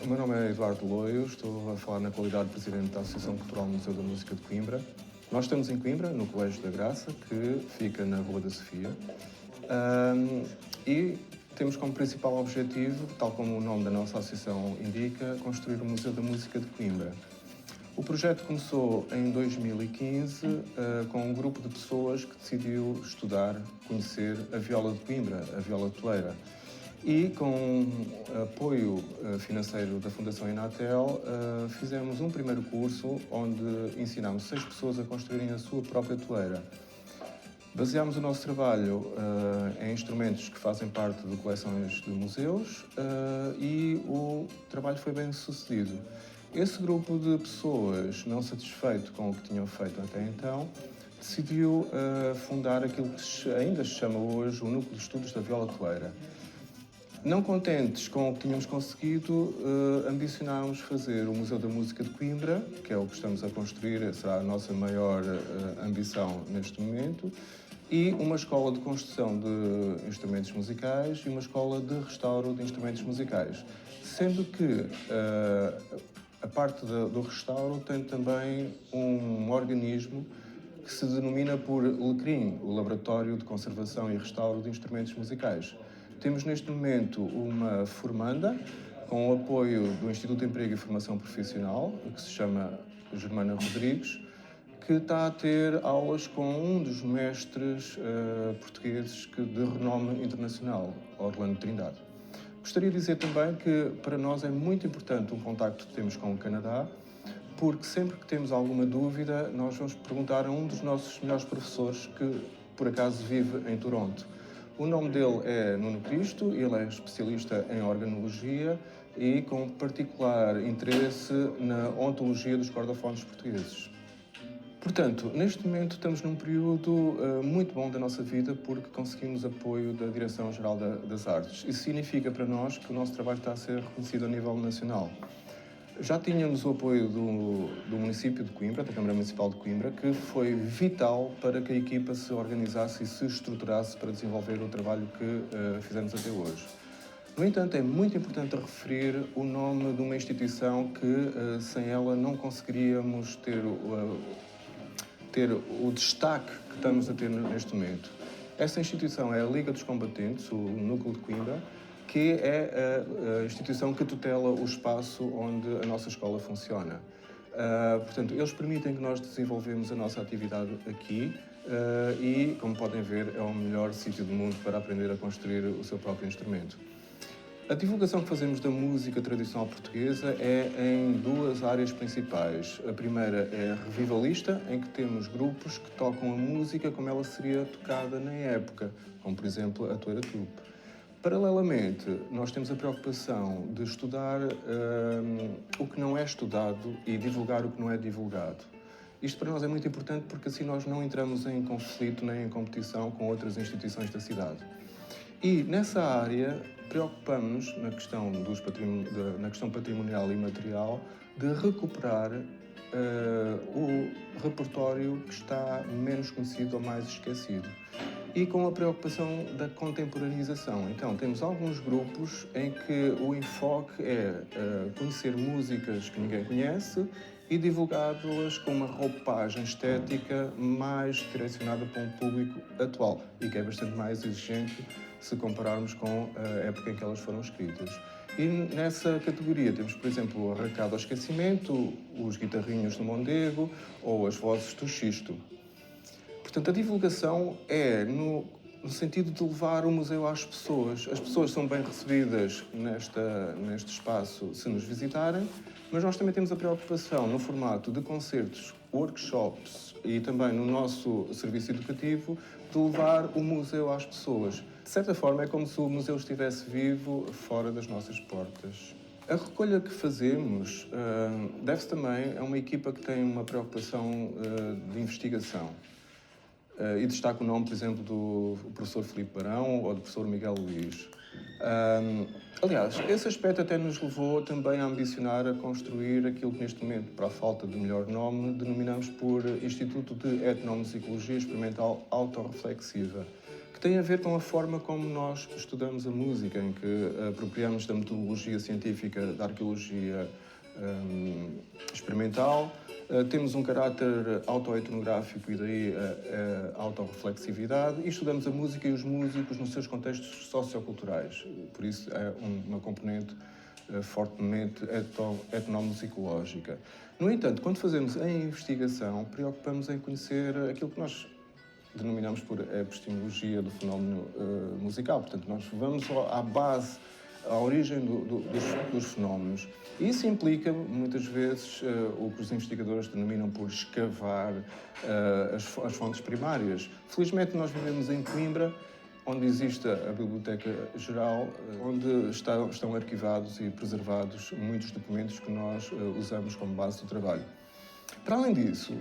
O meu nome é Eduardo Loio, estou a falar na qualidade de Presidente da Associação Cultural Museu da Música de Coimbra. Nós estamos em Coimbra, no Colégio da Graça, que fica na Rua da Sofia. E temos como principal objetivo, tal como o nome da nossa associação indica, construir o Museu da Música de Coimbra. O projeto começou em 2015 com um grupo de pessoas que decidiu estudar, conhecer a viola de Coimbra, a viola toleira. E com apoio financeiro da Fundação Inatel, fizemos um primeiro curso onde ensinámos 6 pessoas a construírem a sua própria toleira. Baseámos o nosso trabalho em instrumentos que fazem parte de coleções de museus e o trabalho foi bem sucedido. Esse grupo de pessoas, não satisfeito com o que tinham feito até então, decidiu fundar aquilo que ainda se chama hoje o Núcleo de Estudos da Viola Toleira. Não contentes com o que tínhamos conseguido, ambicionámos fazer o Museu da Música de Coimbra, que é o que estamos a construir, será a nossa maior ambição neste momento, e uma escola de construção de instrumentos musicais e uma escola de restauro de instrumentos musicais. Sendo que a parte do restauro tem também um organismo que se denomina por LECRIM, o Laboratório de Conservação e Restauro de Instrumentos Musicais. Temos neste momento uma formanda com o apoio do Instituto de Emprego e Formação Profissional, que se chama Germana Rodrigues, que está a ter aulas com um dos mestres portugueses de renome internacional, Orlando Trindade. Gostaria de dizer também que para nós é muito importante um contacto que temos com o Canadá, porque sempre que temos alguma dúvida, nós vamos perguntar a um dos nossos melhores professores que, por acaso, vive em Toronto. O nome dele é Nuno Cristo, ele é especialista em organologia e com particular interesse na ontologia dos cordofones portugueses. Portanto, neste momento estamos num período muito bom da nossa vida porque conseguimos apoio da Direção-Geral das Artes. Isso significa para nós que o nosso trabalho está a ser reconhecido a nível nacional. Já tínhamos o apoio do município de Coimbra, da Câmara Municipal de Coimbra, que foi vital para que a equipa se organizasse e se estruturasse para desenvolver o trabalho que fizemos até hoje. No entanto, é muito importante referir o nome de uma instituição que, sem ela, não conseguiríamos ter o destaque que estamos a ter neste momento. Essa instituição é a Liga dos Combatentes, o Núcleo de Coimbra, que é a instituição que tutela o espaço onde a nossa escola funciona. Portanto, eles permitem que nós desenvolvemos a nossa atividade aqui e, como podem ver, é o melhor sítio do mundo para aprender a construir o seu próprio instrumento. A divulgação que fazemos da música tradicional portuguesa é em 2 áreas principais. A primeira é revivalista, em que temos grupos que tocam a música como ela seria tocada na época, como por exemplo a Toleira Tupi. Paralelamente, nós temos a preocupação de estudar o que não é estudado e divulgar o que não é divulgado. Isto para nós é muito importante porque assim nós não entramos em conflito nem em competição com outras instituições da cidade. E nessa área preocupamos-nos na questão patrimonial e material de recuperar o repertório que está menos conhecido ou mais esquecido. E com a preocupação da contemporaneização. Então, temos alguns grupos em que o enfoque é conhecer músicas que ninguém conhece e divulgá-las com uma roupagem estética mais direcionada para um público atual e que é bastante mais exigente se compararmos com a época em que elas foram escritas. E nessa categoria temos, por exemplo, o Arracado ao Esquecimento, os Guitarrinhos do Mondego ou as Vozes do Xisto. Portanto, a divulgação é no sentido de levar o museu às pessoas. As pessoas são bem recebidas neste espaço se nos visitarem, mas nós também temos a preocupação no formato de concertos, workshops e também no nosso serviço educativo de levar o museu às pessoas. De certa forma, é como se o museu estivesse vivo fora das nossas portas. A recolha que fazemos deve-se também a uma equipa que tem uma preocupação de investigação. E destaco o nome, por exemplo, do professor Filipe Barão ou do professor Miguel Luís. Aliás, esse aspecto até nos levou também a ambicionar a construir aquilo que neste momento, para a falta de melhor nome, denominamos por Instituto de Etnomusicologia Experimental Autorreflexiva, que tem a ver com a forma como nós estudamos a música, em que apropriamos da metodologia científica da arqueologia experimental. Temos um caráter autoetnográfico e daí a autorreflexividade, e estudamos a música e os músicos nos seus contextos socioculturais. Por isso é uma componente fortemente etnomusicológica. No entanto, quando fazemos a investigação, preocupamos em conhecer aquilo que nós denominamos por epistemologia do fenómeno musical. Portanto, nós vamos à base, à origem dos fenómenos. Isso implica, muitas vezes, o que os investigadores denominam por escavar as fontes primárias. Felizmente, nós vivemos em Coimbra, onde existe a Biblioteca Geral, onde estão arquivados e preservados muitos documentos que nós usamos como base do trabalho. Para além disso,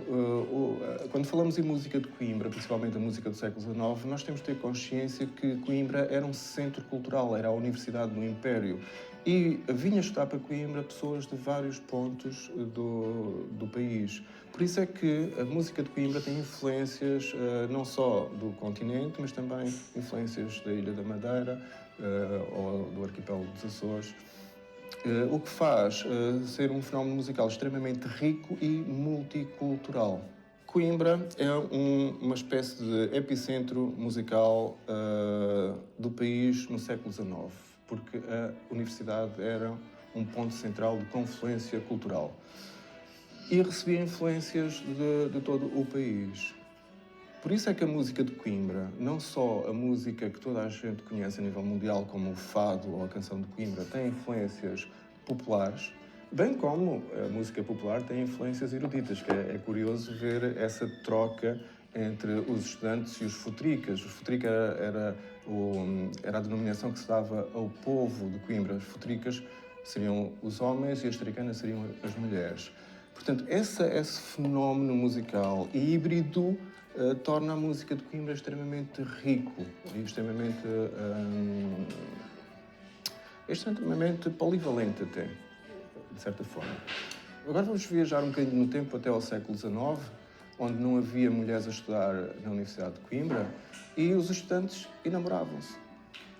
quando falamos em música de Coimbra, principalmente a música do século XIX, nós temos de ter consciência que Coimbra era um centro cultural, era a Universidade do Império, e vinha estudar para Coimbra pessoas de vários pontos do país. Por isso é que a música de Coimbra tem influências não só do continente, mas também influências da Ilha da Madeira ou do arquipélago dos Açores. O que faz ser um fenómeno musical extremamente rico e multicultural. Coimbra é uma espécie de epicentro musical do país no século XIX, porque a universidade era um ponto central de confluência cultural e recebia influências de todo o país. Por isso é que a música de Coimbra, não só a música que toda a gente conhece a nível mundial, como o fado ou a canção de Coimbra, tem influências populares, bem como a música popular tem influências eruditas, que é curioso ver essa troca entre os estudantes e os futricas. Os futricas era a denominação que se dava ao povo de Coimbra. Os futricas seriam os homens e as tricanas seriam as mulheres. Portanto, esse fenómeno musical híbrido torna a música de Coimbra extremamente rico e extremamente polivalente até, de certa forma. Agora vamos viajar um bocadinho no tempo até ao século XIX, onde não havia mulheres a estudar na Universidade de Coimbra e os estudantes enamoravam-se.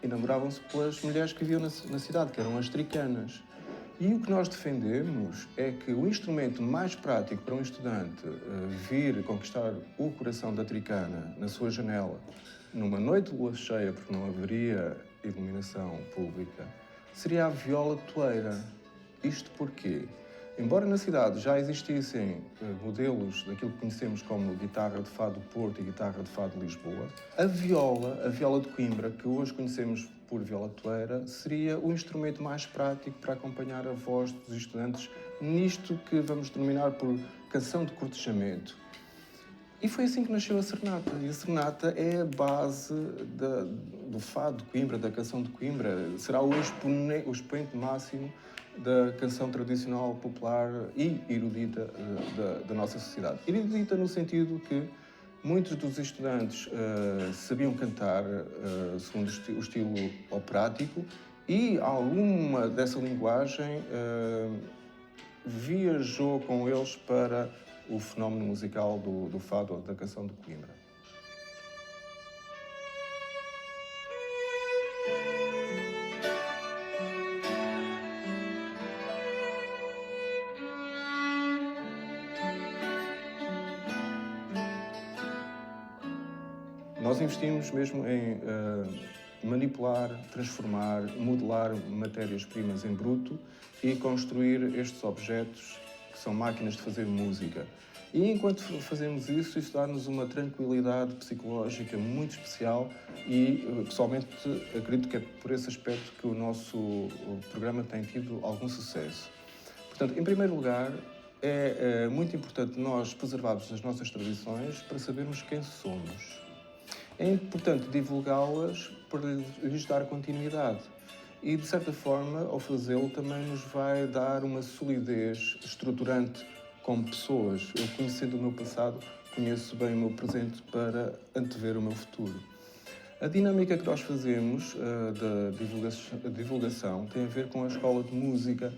Enamoravam-se pelas mulheres que viviam na cidade, que eram as tricanas. E o que nós defendemos é que o instrumento mais prático para um estudante vir conquistar o coração da tricana na sua janela, numa noite de lua cheia, porque não haveria iluminação pública, seria a viola toleira. Isto porquê? Embora na cidade já existissem modelos daquilo que conhecemos como guitarra de fado do Porto e guitarra de fado de Lisboa, a viola de Coimbra, que hoje conhecemos por viola toleira, seria o instrumento mais prático para acompanhar a voz dos estudantes nisto que vamos denominar por canção de cortejamento. E foi assim que nasceu a serenata. E a serenata é a base do fado de Coimbra, da canção de Coimbra. Será o expoente máximo da canção tradicional, popular e erudita da nossa sociedade. Erudita no sentido que muitos dos estudantes sabiam cantar segundo o estilo operático e alguma dessa linguagem viajou com eles para o fenómeno musical do fado ou da canção de Coimbra. Nós investimos mesmo em manipular, transformar, modelar matérias-primas em bruto e construir estes objetos que são máquinas de fazer música. E enquanto fazemos isso dá-nos uma tranquilidade psicológica muito especial e, pessoalmente, acredito que é por esse aspecto que o nosso programa tem tido algum sucesso. Portanto, em primeiro lugar, é muito importante nós preservarmos as nossas tradições para sabermos quem somos. É importante divulgá-las para lhes dar continuidade. E, de certa forma, ao fazê-lo, também nos vai dar uma solidez estruturante como pessoas. Eu, conhecendo o meu passado, conheço bem o meu presente para antever o meu futuro. A dinâmica que nós fazemos da divulgação tem a ver com a escola de música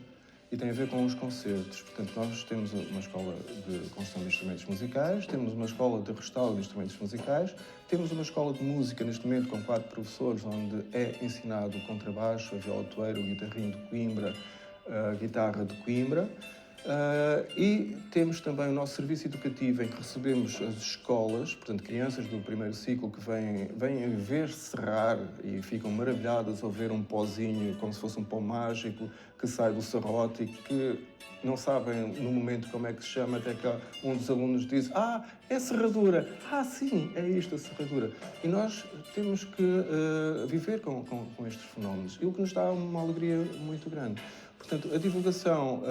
e tem a ver com os concertos. Portanto, nós temos uma escola de construção de instrumentos musicais, temos uma escola de restauro de instrumentos musicais, temos uma escola de música, neste momento, com 4 professores, onde é ensinado o contrabaixo, a viola toeira, o guitarrinho de Coimbra, a guitarra de Coimbra. E temos também o nosso serviço educativo, em que recebemos as escolas, portanto, crianças do primeiro ciclo que vêm ver cerrar e ficam maravilhadas ao ver um pozinho, como se fosse um pó mágico, que sai do serrote e que não sabem no momento como é que se chama, até que um dos alunos diz: é serradura! Sim, é isto, a serradura. E nós temos que viver com estes fenómenos, e o que nos dá uma alegria muito grande. Portanto, a divulgação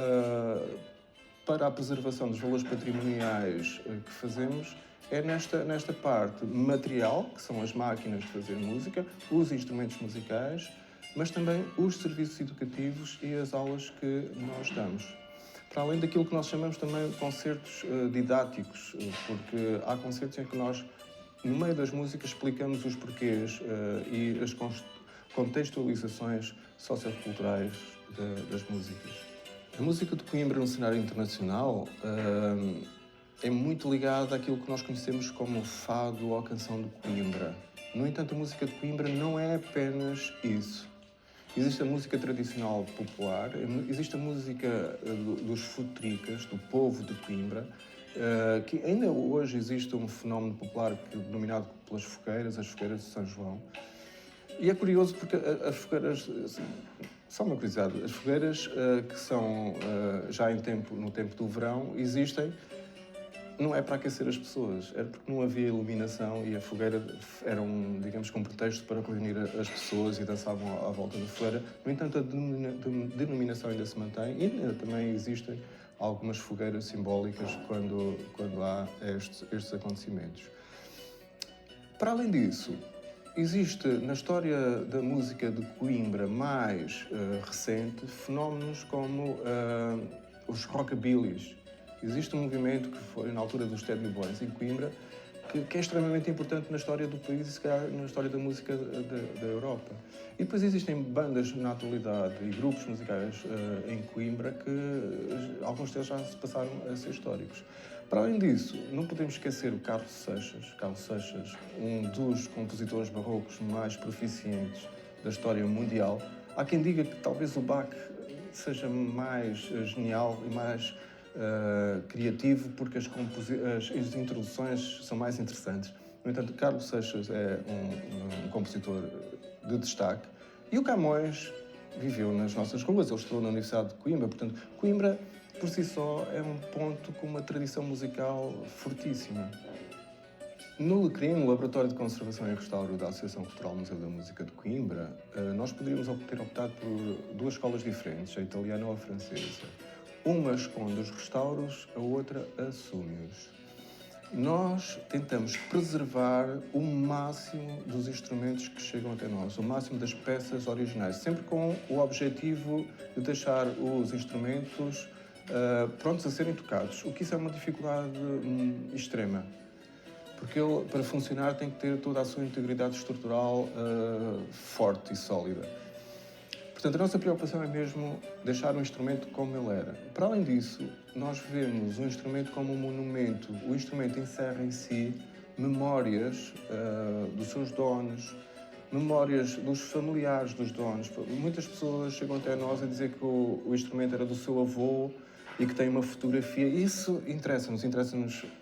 para a preservação dos valores patrimoniais que fazemos é nesta parte material, que são as máquinas de fazer música, os instrumentos musicais, mas também os serviços educativos e as aulas que nós damos. Para além daquilo que nós chamamos também de concertos didáticos, porque há concertos em que nós, no meio das músicas, explicamos os porquês e as contextualizações socioculturais das músicas. A música de Coimbra no cenário internacional é muito ligada àquilo que nós conhecemos como fado ou canção de Coimbra. No entanto, a música de Coimbra não é apenas isso. Existe a música tradicional popular, existe a música dos futricas, do povo de Coimbra, que ainda hoje existe um fenómeno popular denominado pelas fogueiras, as fogueiras de São João. E é curioso porque as fogueiras, só uma curiosidade, as fogueiras que são já no tempo do verão existem, não é para aquecer as pessoas, era porque não havia iluminação e a fogueira era um pretexto para reunir as pessoas e dançavam à volta da fogueira. No entanto, a denominação ainda se mantém e ainda também existem algumas fogueiras simbólicas quando há estes acontecimentos. Para além disso, existe na história da música de Coimbra mais recente fenómenos como os rockabillys. Existe um movimento que foi na altura dos Ted Boys em Coimbra que é extremamente importante na história do país e se calhar na história da música da Europa. E depois existem bandas na atualidade e grupos musicais em Coimbra que alguns deles já se passaram a ser históricos. Para além disso, não podemos esquecer o Carlos Seixas, um dos compositores barrocos mais proficientes da história mundial. Há quem diga que talvez o Bach seja mais genial e mais criativo porque as introduções são mais interessantes. No entanto, Carlos Seixas é um compositor de destaque e o Camões viveu nas nossas ruas, ele estudou na Universidade de Coimbra, portanto, Coimbra por si só é um ponto com uma tradição musical fortíssima. No LECRIM, no Laboratório de Conservação e Restauro da Associação Cultural Museu da Música de Coimbra, nós poderíamos ter optado por 2 escolas diferentes, a italiana ou a francesa. Uma esconde os restauros, a outra assume-os. Nós tentamos preservar o máximo dos instrumentos que chegam até nós, o máximo das peças originais, sempre com o objetivo de deixar os instrumentos prontos a serem tocados, o que isso é uma dificuldade extrema, porque ele, para funcionar, tem que ter toda a sua integridade estrutural forte e sólida. Portanto, a nossa preocupação é mesmo deixar o instrumento como ele era. Para além disso, nós vemos o instrumento como um monumento. O instrumento encerra em si memórias dos seus donos, memórias dos familiares dos donos. Muitas pessoas chegam até nós a dizer que o instrumento era do seu avô e que tem uma fotografia. Isso interessa-nos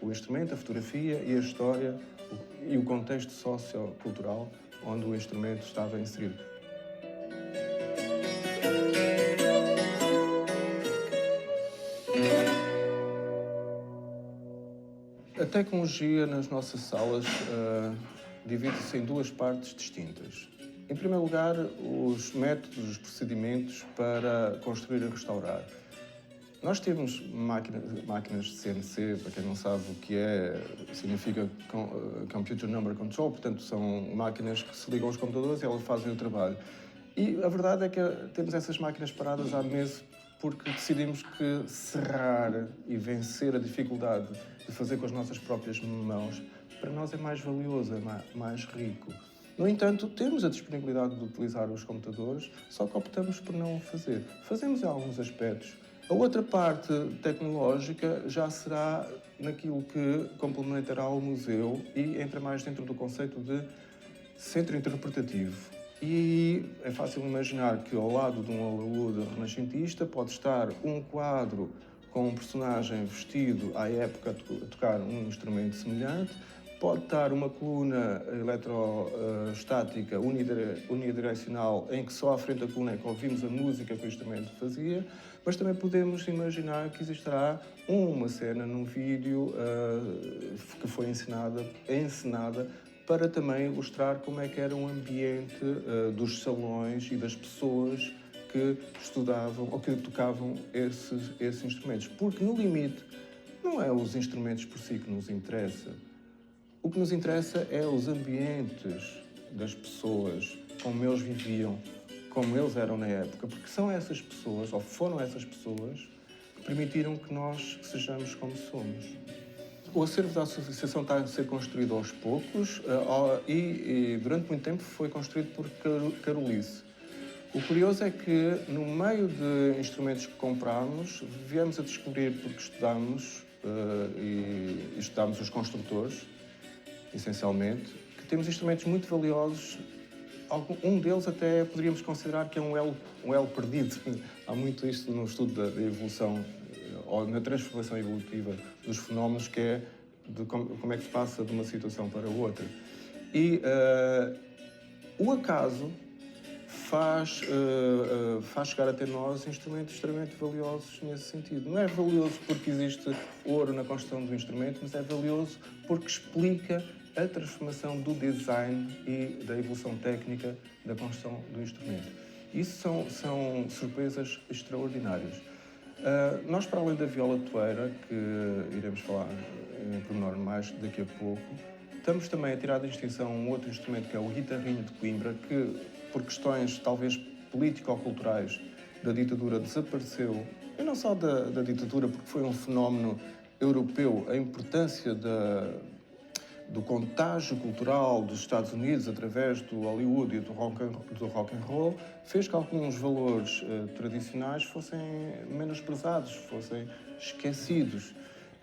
o instrumento, a fotografia e a história e o contexto sociocultural onde o instrumento estava inserido. A tecnologia nas nossas salas divide-se em 2 partes distintas. Em primeiro lugar, os métodos, os procedimentos para construir e restaurar. Nós temos máquinas de CNC, para quem não sabe o que é, significa Computer Number Control, portanto são máquinas que se ligam aos computadores e elas fazem o trabalho. E a verdade é que temos essas máquinas paradas há meses porque decidimos que serrar e vencer a dificuldade de fazer com as nossas próprias mãos, para nós é mais valioso, é mais rico. No entanto, temos a disponibilidade de utilizar os computadores, só que optamos por não o fazer. Fazemos em alguns aspectos, A outra parte tecnológica já será naquilo que complementará o museu e entra mais dentro do conceito de centro interpretativo. E é fácil imaginar que ao lado de um alaúde renascentista pode estar um quadro com um personagem vestido à época a tocar um instrumento semelhante, pode estar uma coluna eletrostática unidirecional em que só à frente da coluna é que ouvimos a música que o instrumento fazia, mas também podemos imaginar que existirá uma cena num vídeo que foi encenada para também ilustrar como é que era o ambiente dos salões e das pessoas que estudavam ou que tocavam esses instrumentos. Porque, no limite, não é os instrumentos por si que nos interessa. O que nos interessa é os ambientes das pessoas, como eles viviam, como eles eram na época, porque são essas pessoas, ou foram essas pessoas, que permitiram que nós sejamos como somos. O acervo da associação está a ser construído aos poucos e durante muito tempo foi construído por Carolice. O curioso é que, no meio de instrumentos que comprámos, viemos a descobrir, porque estudámos e estudámos os construtores, essencialmente, que temos instrumentos muito valiosos. Um deles até poderíamos considerar que é um elo perdido. Há muito isto no estudo da evolução, ou na transformação evolutiva dos fenómenos, que é de como é que se passa de uma situação para outra. E o acaso faz chegar até nós instrumentos extremamente valiosos nesse sentido. Não é valioso porque existe ouro na construção do instrumento, mas é valioso porque explica a transformação do design e da evolução técnica da construção do instrumento. Isso são surpresas extraordinárias. Nós, para além da viola toeira, que iremos falar em pormenor mais daqui a pouco, estamos também a tirar da distinção um outro instrumento que é o guitarrinho de Coimbra, que, por questões talvez político-culturais da ditadura, desapareceu. E não só da ditadura, porque foi um fenómeno europeu, a importância do contágio cultural dos Estados Unidos através do Hollywood e do rock and roll fez que alguns valores tradicionais fossem menosprezados, fossem esquecidos.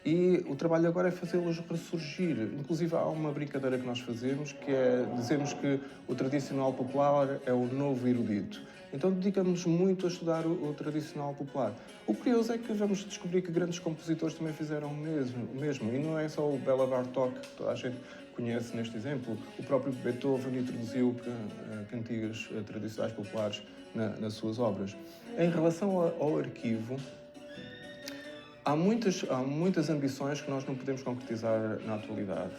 E o trabalho agora é fazê-los ressurgir. Inclusive há uma brincadeira que nós fazemos, que é dizermos que o tradicional popular é o novo erudito. Então dedicamos muito a estudar o tradicional popular. O curioso é que vamos descobrir que grandes compositores também fizeram o mesmo. E não é só o Béla Bartók, que toda a gente conhece neste exemplo. O próprio Beethoven introduziu cantigas tradicionais populares nas suas obras. Em relação ao arquivo, há muitas ambições que nós não podemos concretizar na atualidade.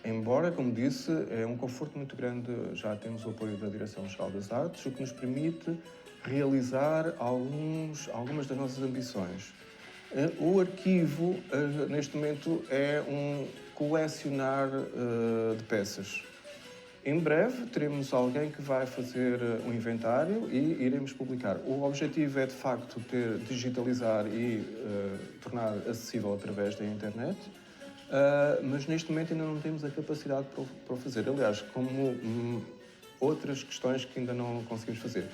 Embora, como disse, é um conforto muito grande, já temos o apoio da Direção-Geral das Artes, o que nos permite realizar algumas das nossas ambições. O arquivo, neste momento, é um colecionar de peças. Em breve teremos alguém que vai fazer um inventário e iremos publicar. O objetivo é, de facto, digitalizar e tornar acessível através da internet, mas neste momento ainda não temos a capacidade para o fazer. Aliás, como outras questões que ainda não conseguimos fazer.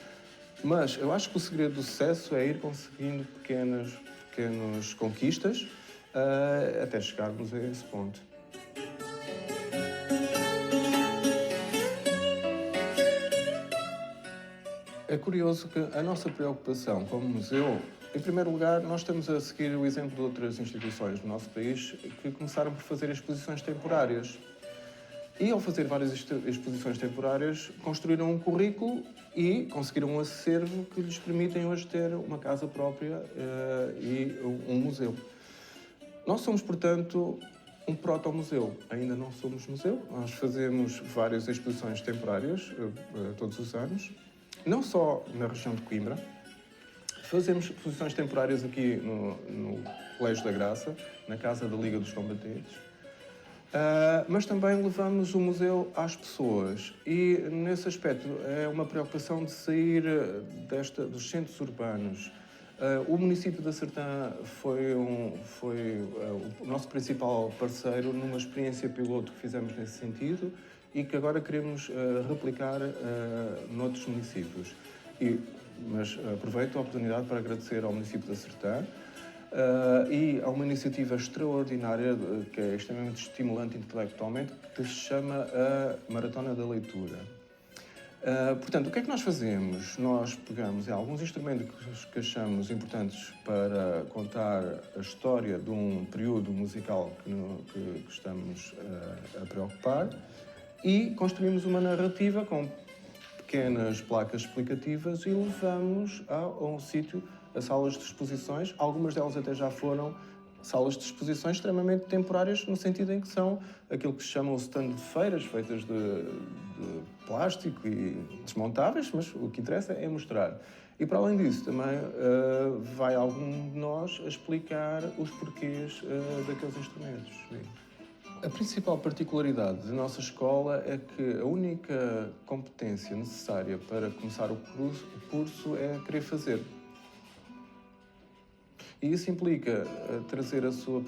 Mas eu acho que o segredo do sucesso é ir conseguindo pequenas conquistas até chegarmos a esse ponto. É curioso que a nossa preocupação como museu, em primeiro lugar, nós estamos a seguir o exemplo de outras instituições do nosso país que começaram por fazer exposições temporárias. E, ao fazer várias exposições temporárias, construíram um currículo e conseguiram um acervo que lhes permitem hoje ter uma casa própria e um museu. Nós somos, portanto, um proto-museu. Ainda não somos museu. Nós fazemos várias exposições temporárias todos os anos, não só na região de Coimbra. Fazemos exposições temporárias aqui no Colégio da Graça, na Casa da Liga dos Combatentes. Mas também levamos o museu às pessoas e, nesse aspecto, é uma preocupação de sair dos centros urbanos. O município da Sertã foi o nosso principal parceiro numa experiência piloto que fizemos nesse sentido e que agora queremos replicar noutros municípios. E mas aproveito a oportunidade para agradecer ao município de Sertã e a uma iniciativa extraordinária, que é extremamente estimulante intelectualmente, que se chama a Maratona da Leitura. Portanto, o que é que nós fazemos? Nós pegamos em alguns instrumentos que achamos importantes para contar a história de um período musical que estamos a preocupar e construímos uma narrativa com pequenas placas explicativas e levamos a um sítio, a salas de exposições. Algumas delas até já foram salas de exposições extremamente temporárias, no sentido em que são aquilo que se chamam stand de feiras, feitas de plástico e desmontáveis, mas o que interessa é mostrar. E para além disso, também vai algum de nós a explicar os porquês daqueles instrumentos. A principal particularidade da nossa escola é que a única competência necessária para começar o curso é querer fazer. E isso implica trazer a sua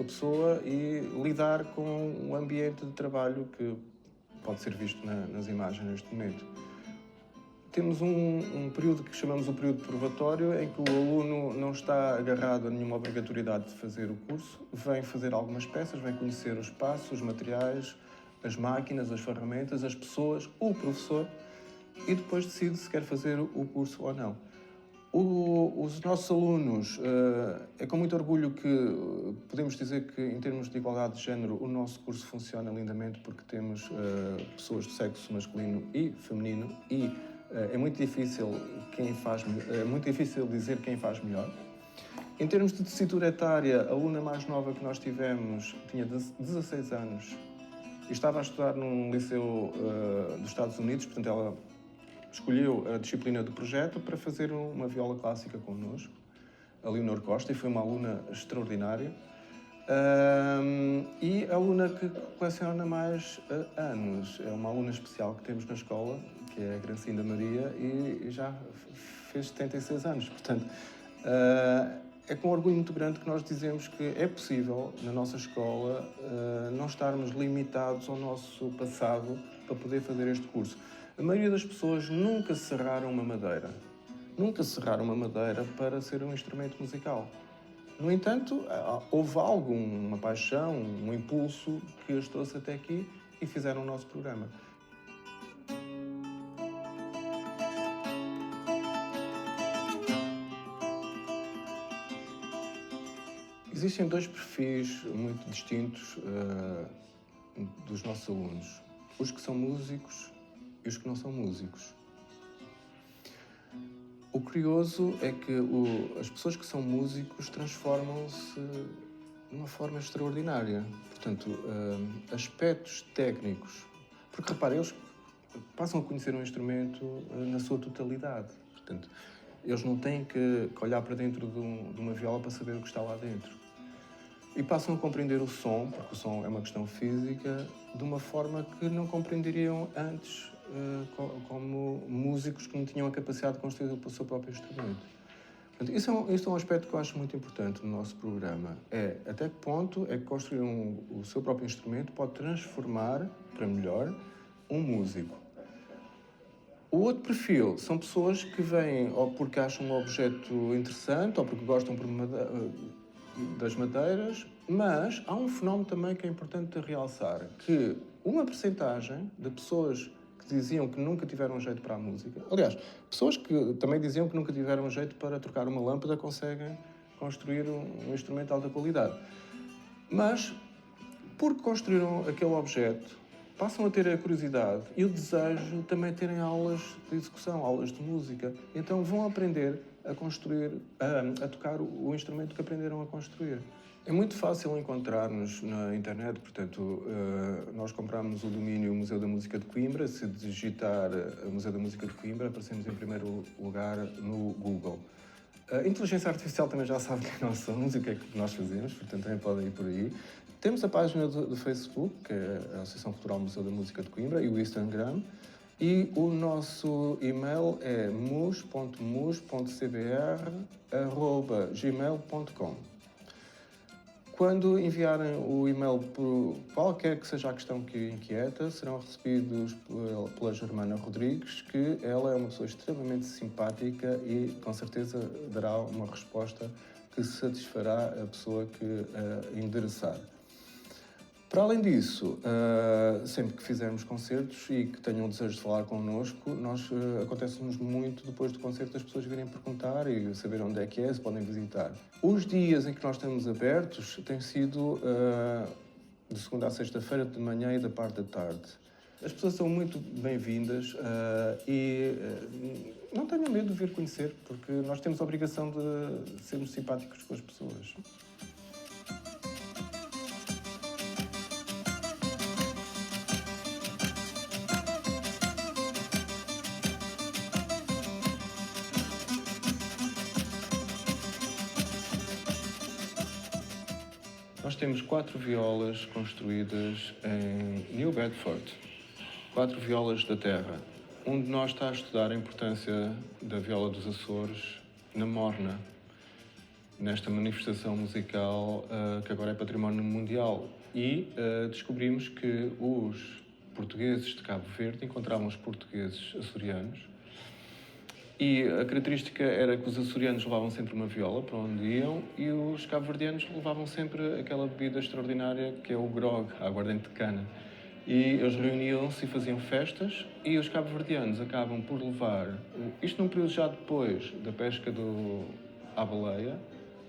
pessoa e lidar com um ambiente de trabalho que pode ser visto nas imagens neste momento. Temos um período que chamamos o período probatório, em que o aluno não está agarrado a nenhuma obrigatoriedade de fazer o curso, vem fazer algumas peças, vem conhecer o espaço, os materiais, as máquinas, as ferramentas, as pessoas, o professor, e depois decide se quer fazer o curso ou não. Os nossos alunos, é com muito orgulho que podemos dizer que, em termos de igualdade de género, o nosso curso funciona lindamente, porque temos pessoas do sexo masculino e feminino e é muito difícil dizer quem faz melhor. Em termos de tessitura etária, a aluna mais nova que nós tivemos tinha 16 anos e estava a estudar num liceu dos Estados Unidos, portanto ela escolheu a disciplina do projeto para fazer uma viola clássica connosco, a Leonor Costa, e foi uma aluna extraordinária. E a aluna que coleciona mais anos é uma aluna especial que temos na escola, que é a Gracinda Maria, e já fez 76 anos. Portanto, é com orgulho muito grande que nós dizemos que é possível, na nossa escola, não estarmos limitados ao nosso passado para poder fazer este curso. A maioria das pessoas nunca serraram uma madeira. Nunca serraram uma madeira para ser um instrumento musical. No entanto, houve algo, uma paixão, um impulso que as trouxe até aqui e fizeram o nosso programa. Existem dois perfis muito distintos dos nossos alunos. Os que são músicos e os que não são músicos. O curioso é que as pessoas que são músicos transformam-se de uma forma extraordinária. Portanto, aspectos técnicos. Porque, repare, eles passam a conhecer um instrumento na sua totalidade. Portanto, eles não têm que olhar para dentro de uma viola para saber o que está lá dentro. E passam a compreender o som, porque o som é uma questão física, de uma forma que não compreenderiam antes, como músicos que não tinham a capacidade de construir o seu próprio instrumento. Portanto, isso é um aspecto que eu acho muito importante no nosso programa. É até que ponto é que construir o seu próprio instrumento pode transformar, para melhor, um músico. O outro perfil são pessoas que vêm ou porque acham um objeto interessante ou porque gostam das madeiras, mas há um fenómeno também que é importante de realçar, que uma percentagem de pessoas que diziam que nunca tiveram jeito para a música, aliás, pessoas que também diziam que nunca tiveram jeito para trocar uma lâmpada, conseguem construir um instrumento de alta qualidade. Mas, porque construíram aquele objeto, passam a ter a curiosidade e o desejo de também terem aulas de execução, aulas de música. Então vão aprender a construir, a tocar o instrumento que aprenderam a construir. É muito fácil encontrar-nos na internet, portanto, nós compramos o domínio Museu da Música de Coimbra. Se digitar Museu da Música de Coimbra, aparecemos em primeiro lugar no Google. A inteligência artificial também já sabe quem nós somos e o que é que nós fazemos, portanto também podem ir por aí. Temos a página do Facebook, que é a Associação Cultural Museu da Música de Coimbra, e o Instagram. E o nosso e-mail é mus.cbr@gmail.com. Quando enviarem o e-mail por qualquer que seja a questão que inquieta, serão recebidos pela Germana Rodrigues, que ela é uma pessoa extremamente simpática e com certeza dará uma resposta que satisfará a pessoa que a endereçar. Para além disso, sempre que fizermos concertos e que tenham o desejo de falar connosco, acontece-nos muito depois do concerto as pessoas virem perguntar e saber onde é que é, se podem visitar. Os dias em que nós estamos abertos têm sido de segunda a sexta-feira, de manhã e da parte da tarde. As pessoas são muito bem-vindas e não tenham medo de vir conhecer, porque nós temos a obrigação de sermos simpáticos com as pessoas. Nós temos 4 violas construídas em New Bedford, 4 violas da terra. Um de nós está a estudar a importância da viola dos Açores na morna, nesta manifestação musical que agora é património mundial. E descobrimos que os portugueses de Cabo Verde encontravam os portugueses açorianos. E a característica era que os açorianos levavam sempre uma viola para onde iam e os cabo-verdianos levavam sempre aquela bebida extraordinária que é o grog, a aguardente de cana. E eles reuniam-se e faziam festas e os cabo-verdianos acabam por levar, isto num período já depois da pesca à baleia,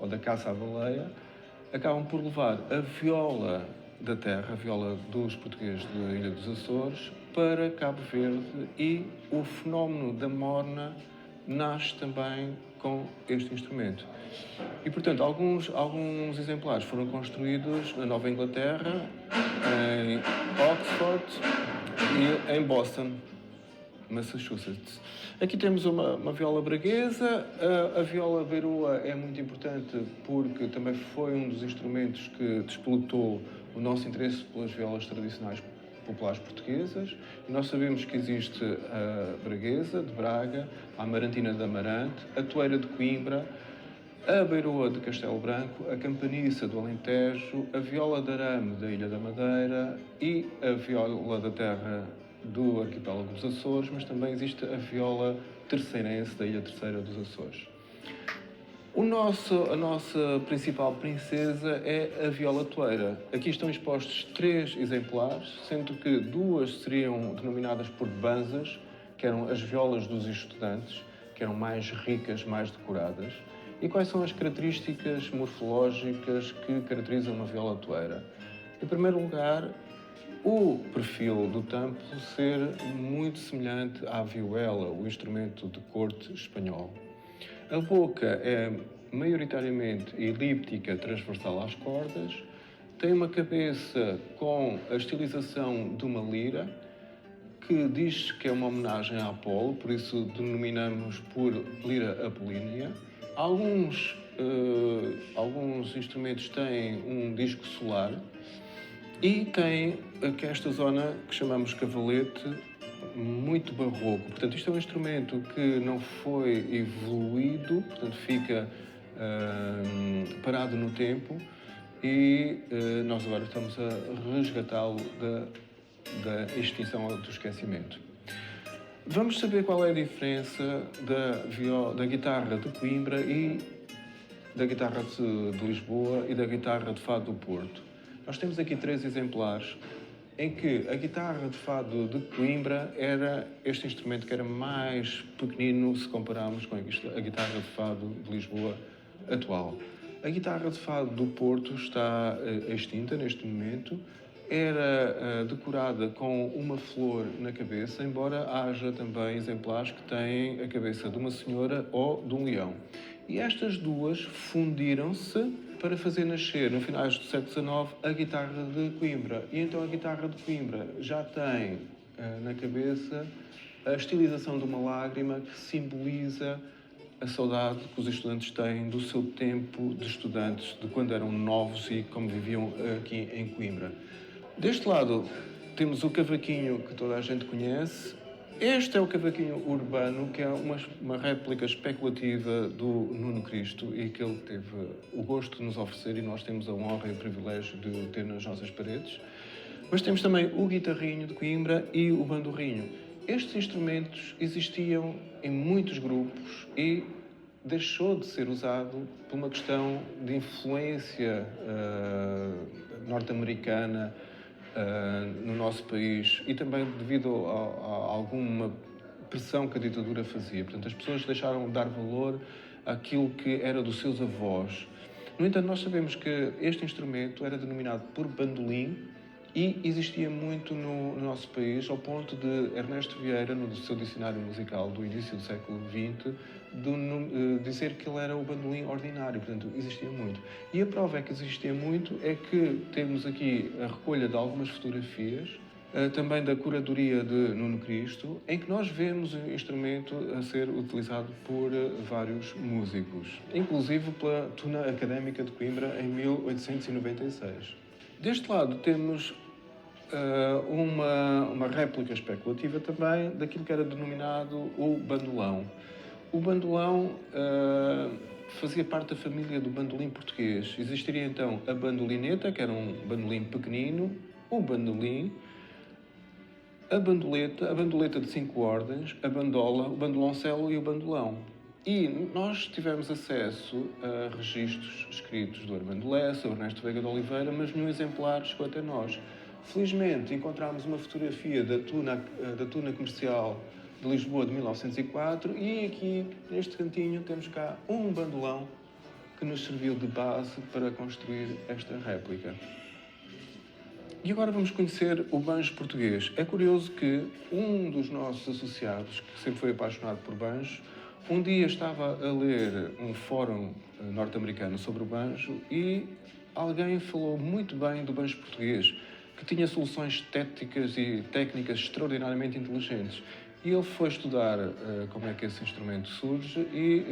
ou da caça à baleia, acabam por levar a viola da terra, a viola dos portugueses da Ilha dos Açores, para Cabo Verde e o fenómeno da morna nasce também com este instrumento. E, portanto, alguns exemplares foram construídos na Nova Inglaterra, em Oxford e em Boston, Massachusetts. Aqui temos uma viola braguesa. A viola beirua é muito importante porque também foi um dos instrumentos que despolutou o nosso interesse pelas violas tradicionais populares portuguesas. E nós sabemos que existe a braguesa, de Braga, a amarantina de Amarante, a toeira de Coimbra, a beirua de Castelo Branco, a campaniça do Alentejo, a viola de arame da Ilha da Madeira e a viola da terra do arquipélago dos Açores, mas também existe a viola terceirense da Ilha Terceira dos Açores. A nossa principal princesa é a viola toeira. Aqui estão expostos 3 exemplares, sendo que 2 seriam denominadas por banzas, que eram as violas dos estudantes, que eram mais ricas, mais decoradas. E quais são as características morfológicas que caracterizam uma viola toeira? Em primeiro lugar, o perfil do tampo ser muito semelhante à vihuela, o instrumento de corte espanhol. A boca é maioritariamente elíptica, transversal às cordas, tem uma cabeça com a estilização de uma lira, que diz que é uma homenagem a Apolo, por isso denominamos por lira apolínea. Alguns instrumentos têm um disco solar e tem esta zona que chamamos cavalete, muito barroco. Portanto, isto é um instrumento que não foi evoluído, portanto, fica parado no tempo e nós agora estamos a resgatá-lo da extinção ou do esquecimento. Vamos saber qual é a diferença da guitarra de Coimbra e da guitarra de Lisboa e da guitarra de Fado do Porto. Nós temos aqui 3 exemplares em que a guitarra de fado de Coimbra era este instrumento que era mais pequenino se compararmos com a guitarra de fado de Lisboa atual. A guitarra de fado do Porto está extinta neste momento. Era decorada com uma flor na cabeça, embora haja também exemplares que têm a cabeça de uma senhora ou de um leão. E estas duas fundiram-se para fazer nascer, no finais do século XIX, a guitarra de Coimbra. E então a guitarra de Coimbra já tem na cabeça a estilização de uma lágrima que simboliza a saudade que os estudantes têm do seu tempo de estudantes, de quando eram novos e como viviam aqui em Coimbra. Deste lado temos o cavaquinho que toda a gente conhece, Este é o cavaquinho urbano, que é uma réplica especulativa do Nuno Cristo e que ele teve o gosto de nos oferecer e nós temos a honra e o privilégio de o ter nas nossas paredes. Mas temos também o guitarrinho de Coimbra e o bandurrinho. Estes instrumentos existiam em muitos grupos e deixou de ser usado por uma questão de influência norte-americana no nosso país e também devido a alguma pressão que a ditadura fazia. Portanto, as pessoas deixaram de dar valor àquilo que era dos seus avós. No entanto, nós sabemos que este instrumento era denominado por bandolim e existia muito no nosso país, ao ponto de Ernesto Vieira, no seu dicionário musical do início do século XX, dizer que ele era o bandolim ordinário, portanto, existia muito. E a prova é que existia muito é que temos aqui a recolha de algumas fotografias, também da curadoria de Nuno Cristo, em que nós vemos o instrumento a ser utilizado por vários músicos, inclusive pela Tuna Académica de Coimbra em 1896. Deste lado temos uma réplica especulativa também daquilo que era denominado o bandolão. O bandolão fazia parte da família do bandolim português. Existiria então a bandolineta, que era um bandolim pequenino, o bandolim, a bandoleta de 5 ordens, a bandola, o bandoloncelo e o bandolão. E nós tivemos acesso a registros escritos do Armando Lessa, do Ernesto Veiga de Oliveira, mas nenhum exemplar chegou até nós. Felizmente encontramos uma fotografia da Tuna Comercial de Lisboa de 1904 e aqui, neste cantinho, temos cá um bandolão que nos serviu de base para construir esta réplica. E agora vamos conhecer o banjo português. É curioso que um dos nossos associados, que sempre foi apaixonado por banjo, um dia estava a ler um fórum norte-americano sobre o banjo e alguém falou muito bem do banjo português, que tinha soluções estéticas e técnicas extraordinariamente inteligentes. E ele foi estudar como é que esse instrumento surge e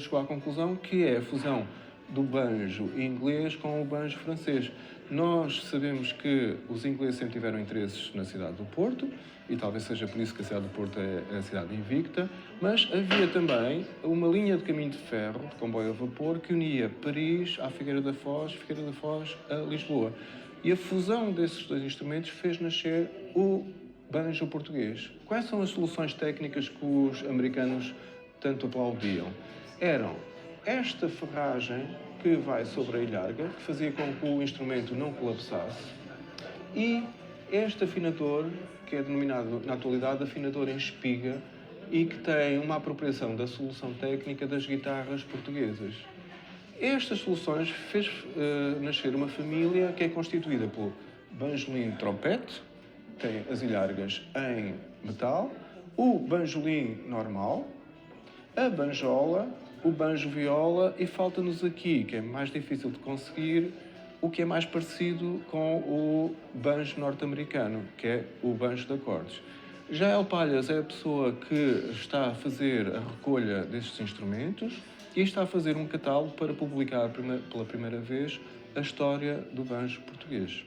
chegou à conclusão que é a fusão do banjo inglês com o banjo francês. Nós sabemos que os ingleses sempre tiveram interesses na cidade do Porto, e talvez seja por isso que a cidade do Porto é a cidade invicta, mas havia também uma linha de caminho de ferro, de comboio a vapor, que unia Paris à Figueira da Foz a Lisboa. E a fusão desses dois instrumentos fez nascer o banjo português. Quais são as soluções técnicas que os americanos tanto aplaudiam? Eram esta ferragem que vai sobre a ilharga, que fazia com que o instrumento não colapsasse, e este afinador, que é denominado na atualidade afinador em espiga, e que tem uma apropriação da solução técnica das guitarras portuguesas. Estas soluções fez nascer uma família que é constituída pelo banjolim trompete, tem as ilhargas em metal, o banjolim normal, a banjola, o banjo-viola e falta-nos aqui, que é mais difícil de conseguir, o que é mais parecido com o banjo norte-americano, que é o banjo de acordes. Já El Palhas é a pessoa que está a fazer a recolha destes instrumentos e está a fazer um catálogo para publicar pela primeira vez a história do banjo português.